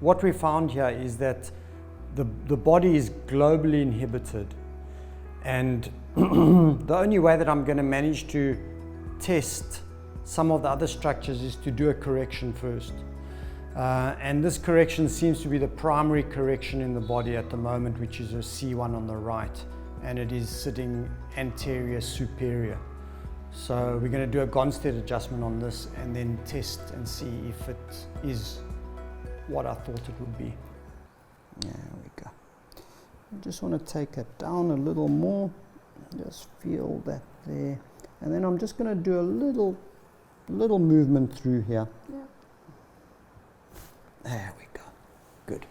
what we found here is that the body is globally inhibited, and the only way that I'm going to manage to test some of the other structures is to do a correction first. And this correction seems to be the primary correction in the body at the moment, which is a C1 on the right, and it is sitting anterior superior. So we're going to do a Gonstead adjustment on this and then test and see if it is what I thought it would be. There we go. I just want to take it down a little more. Just feel that there. And then I'm just going to do a little movement through here. Yeah. There we go. Good.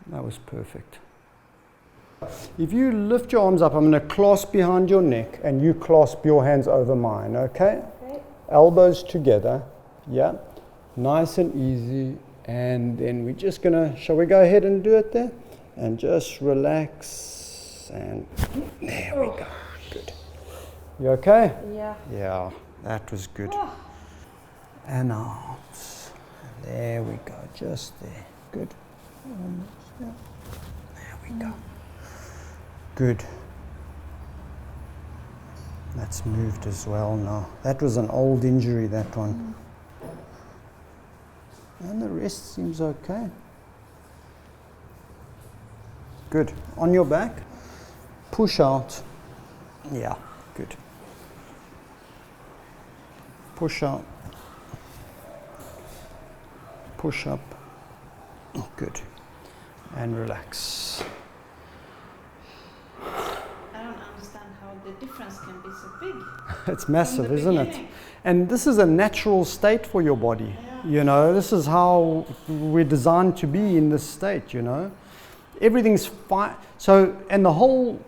That was perfect. If you lift your arms up, I'm going to clasp behind your neck and you clasp your hands over mine, okay? Okay. Elbows together, yeah. Nice and easy. And then we're just going to, shall we go ahead and do it there? And just relax. And there we go. Good. You okay? Yeah. Yeah, that was good. And out. There we go, just there. Good. There we go. Good. That's moved as well now. That was an old injury, that one. And the rest seems okay. Good. On your back. Push out. Yeah, good. Push out. Push up. Good. And relax. I don't understand how the difference can be so big. It's massive, From the isn't it? beginning. And this is a natural state for your body. Yeah. You know, this is how we're designed to be in this state, you know. Everything's fine. So, and the whole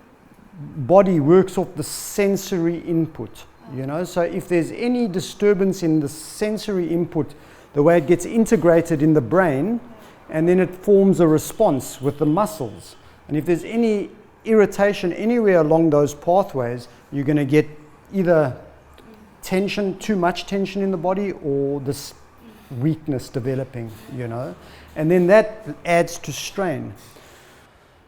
body works off the sensory input, you know. So if there's any disturbance in the sensory input, the way it gets integrated in the brain, and then it forms a response with the muscles. And if there's any irritation anywhere along those pathways, you're going to get either tension, too much tension in the body, or this weakness developing, you know. And then that adds to strain.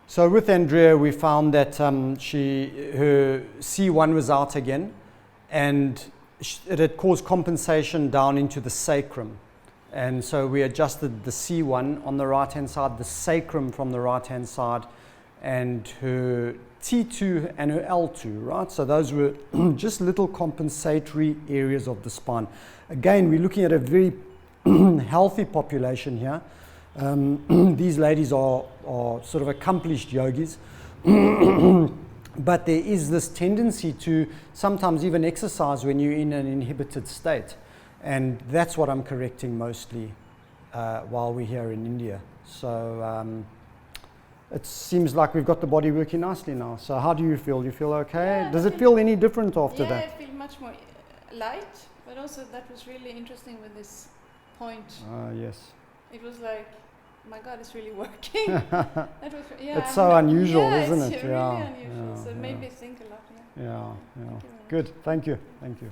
So with Andrea, we found that her C1 was out again, and it had caused compensation down into the sacrum. And so we adjusted the C1 on the right-hand side, the sacrum from the right-hand side, and her T2 and her L2, right? So those were just little compensatory areas of the spine. Again, we're looking at a very healthy population here. These ladies are sort of accomplished yogis, but there is this tendency to sometimes even exercise when you're in an inhibited state. And that's what I'm correcting mostly while we're here in India. So it seems like we've got the body working nicely now. So how do you feel? Do you feel okay? Yeah, Does it feel any different after yeah, that? I feel much more light, but also that was really interesting with this point. Yes. It was like, my God, it's really working. That was, yeah, It's so unusual, yeah, isn't it's it? really Yeah, unusual. yeah, So it yeah. made me think a lot. Yeah. Yeah, yeah. Thank you very much. Good. Thank you. Thank you.